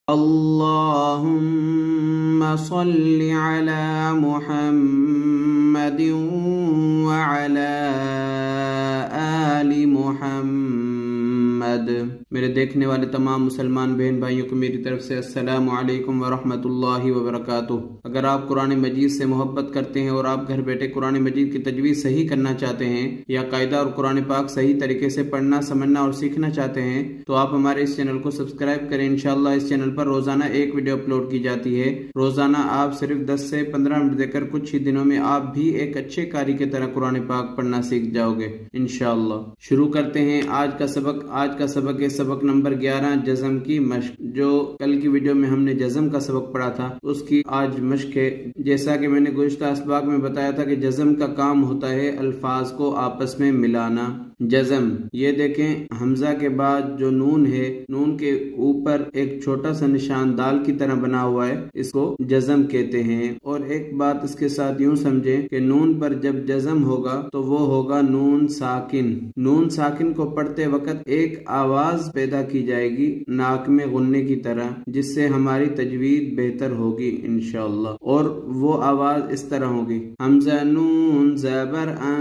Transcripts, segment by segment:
اللهم صل على محمد وعلى آل محمد۔ میرے دیکھنے والے تمام مسلمان بہن بھائیوں کو میری طرف سے السلام علیکم ورحمۃ اللہ وبرکاتہ۔ اگر آپ قرآن مجید سے محبت کرتے ہیں اور آپ گھر بیٹھے قرآن مجید کی تجوید صحیح کرنا چاہتے ہیں یا قاعدہ اور قرآن پاک صحیح طریقے سے پڑھنا سمجھنا اور سیکھنا چاہتے ہیں تو آپ ہمارے اس چینل کو سبسکرائب کریں۔ انشاءاللہ اس چینل پر روزانہ ایک ویڈیو اپلوڈ کی جاتی ہے۔ روزانہ آپ صرف 10 سے 15 منٹ دے کر کچھ ہی دنوں میں آپ بھی ایک اچھے قاری کی طرح قرآن پاک پڑھنا سیکھ جاؤ گے انشاءاللہ۔ شروع کرتے ہیں آج کا سبق۔ آج کا سبق ہے سبق نمبر 11 جزم کی مشق۔ جو کل کی ویڈیو میں ہم نے جزم کا سبق پڑھا تھا اس کی آج مشق ہے۔ جیسا کہ میں نے گزشتہ اسباق میں بتایا تھا کہ جزم کا کام ہوتا ہے الفاظ کو آپس میں ملانا۔ جزم یہ دیکھیں حمزہ کے بعد جو نون ہے، نون کے اوپر ایک چھوٹا سا نشان دال کی طرح بنا ہوا ہے، اس کو جزم کہتے ہیں۔ اور ایک بات اس کے ساتھ یوں سمجھیں کہ نون پر جب جزم ہوگا تو وہ ہوگا نون ساکن۔ نون ساکن کو پڑھتے وقت ایک آواز پیدا کی جائے گی ناک میں غننے کی طرح، جس سے ہماری تجوید بہتر ہوگی انشاءاللہ۔ اور وہ آواز اس طرح ہوگی حمزہ نون زبر ان۔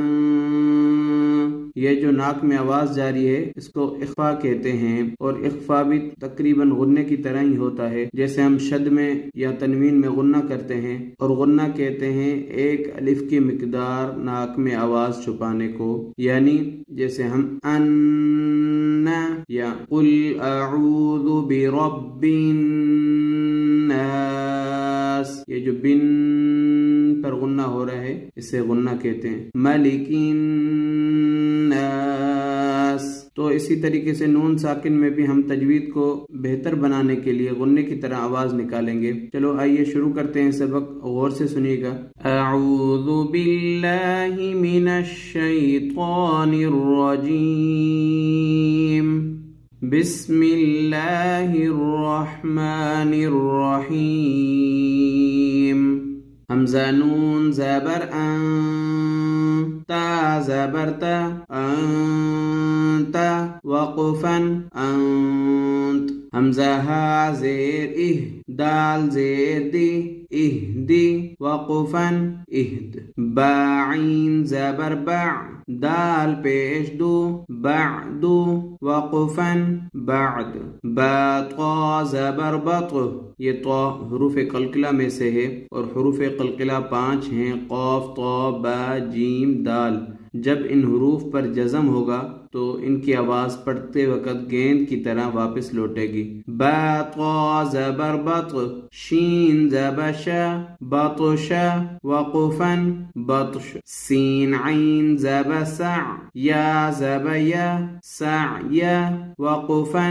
یہ جو ناک میں آواز جاری ہے اس کو اخفا کہتے ہیں، اور اخفا بھی تقریباً غننے کی طرح ہی ہوتا ہے، جیسے ہم شد میں یا تنوین میں غنہ کرتے ہیں، اور غنہ کہتے ہیں ایک الف کی مقدار ناک میں آواز چھپانے کو، یعنی جیسے ہم ان یا قل اعوذ برب الناس، یہ جو بن پر غنہ ہو رہا ہے اسے غنہ کہتے ہیں۔ ملک الناس۔ تو اسی طریقے سے نون ساکن میں بھی ہم تجوید کو بہتر بنانے کے لیے غننے کی طرح آواز نکالیں گے۔ چلو آئیے شروع کرتے ہیں سبق، غور سے سنیے گا۔ اعوذ باللہ من الشیطان الرجیم، بسم اللہ الرحمن الرحیم۔ حمزہ نون زبر ان، تا زبر تا، انت وقفا انت۔ حمزہ ہا زیر اہ، دال زیر دی، اہدی وقفا اہد۔ با عین زبر بع، دال پیش دو، بعدو وقفا بعد۔ با طا زبر بط، یہ طا حروف قلقلہ میں سے ہے، اور حروف قلقلہ 5 ہیں، قاف طا با جیم دال۔ جب ان حروف پر جزم ہوگا تو ان کی آواز پڑھتے وقت گیند کی طرح واپس لوٹے گی۔ با طا زبر بط، شین زبر شا، بطش وقفا بطش۔ سین عین زبر سع، یا زبر یا، سعی وقفا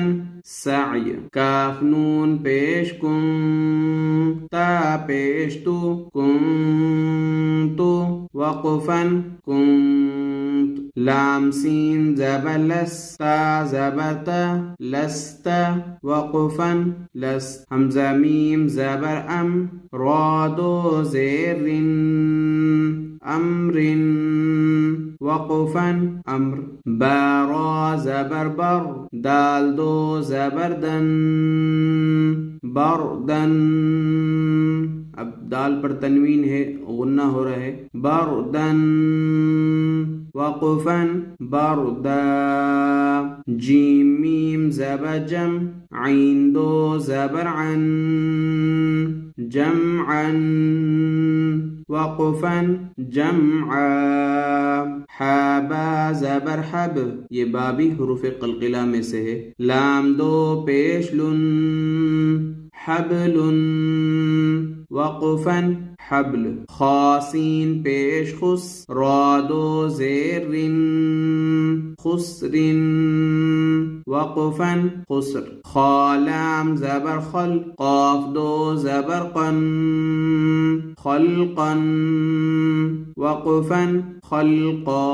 سعی۔ کاف نون پیش کن، تا پیش تو، کنتو وقفا کنت۔ لام سین زبر لس، تا زبر تا، لست وقفا لست۔ حمزہ میم زبر ام، را دو زیر رن، امر وقفا امر۔ با را زبر بر، دال دو زبر دن، بردن۔ اب دال پر تنوین ہے، غنہ ہو رہا ہے، بردن وقفا بردا۔ جیم میم زبر جم، عین دو زبر عن، جمعا وقفا جمعا۔ حا با زبر حب، یہ با بھی حروف قلقلہ میں سے ہے۔ لام دو پیش لن، حبل وقفا حبل۔ خاسین پیش خس، را دو زیر رن، خسر وقفا خسر۔ خالام زبر خل، قاف دو زبر قن، خلقا وقفا خلقا۔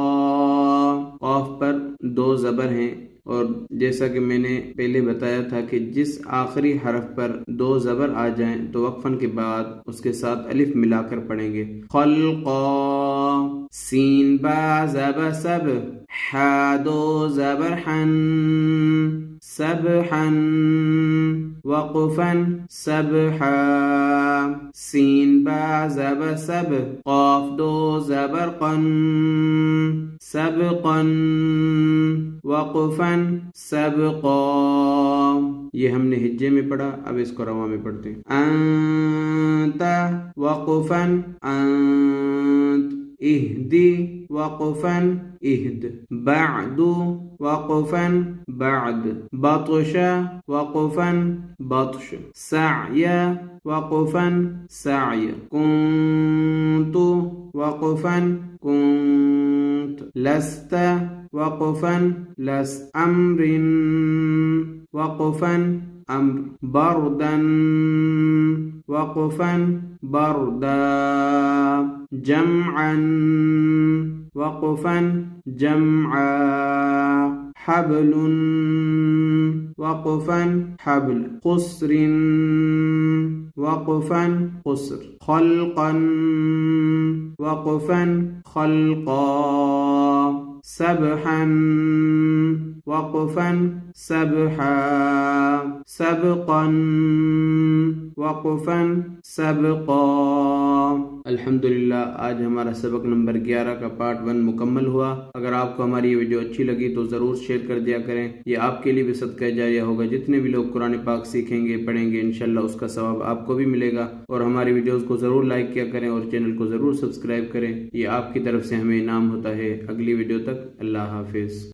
قاف پر 2 زبر ہیں، اور جیسا کہ میں نے پہلے بتایا تھا کہ جس آخری حرف پر 2 زبر آ جائیں تو وقفن کے بعد اس کے ساتھ الف ملا کر پڑھیں گے۔ خلقا۔ سین با زبر سب، حا دو زبر حن، سبحا وقفا سبحا سین با زبر سب قاف دو زبر قن سبقا وقفا سبقا. یہ ہم نے ہجے میں پڑھا، اب اس کو رواں میں پڑھتے ہیں. انت وقفا انت اہدی وقفا اہد بعد وقفا بعد بطش وقفا بطش سعی وقفا سعی كنت وقفا كنت لست وقفا لست امر وقفا امر بردا وقفا بردا جمعا وقفا جمعا حبل وقفا حبل قصر وقفا قصر خلقا وقفا خلقا سبحا وقفا سبحا سبقا وقفا سبقا. الحمدللہ آج ہمارا سبق نمبر 11 کا پارٹ 1 مکمل ہوا. اگر آپ کو ہماری یہ ویڈیو اچھی لگی تو ضرور شیئر کر دیا کریں، یہ آپ کے لیے بھی صدقہ جاریہ ہوگا. جتنے بھی لوگ قرآن پاک سیکھیں گے پڑھیں گے انشاءاللہ اس کا ثواب آپ کو بھی ملے گا. اور ہماری ویڈیوز کو ضرور لائک کیا کریں اور چینل کو ضرور سبسکرائب کریں، یہ آپ کی طرف سے ہمیں انعام ہوتا ہے. اگلی ویڈیو تک اللہ حافظ.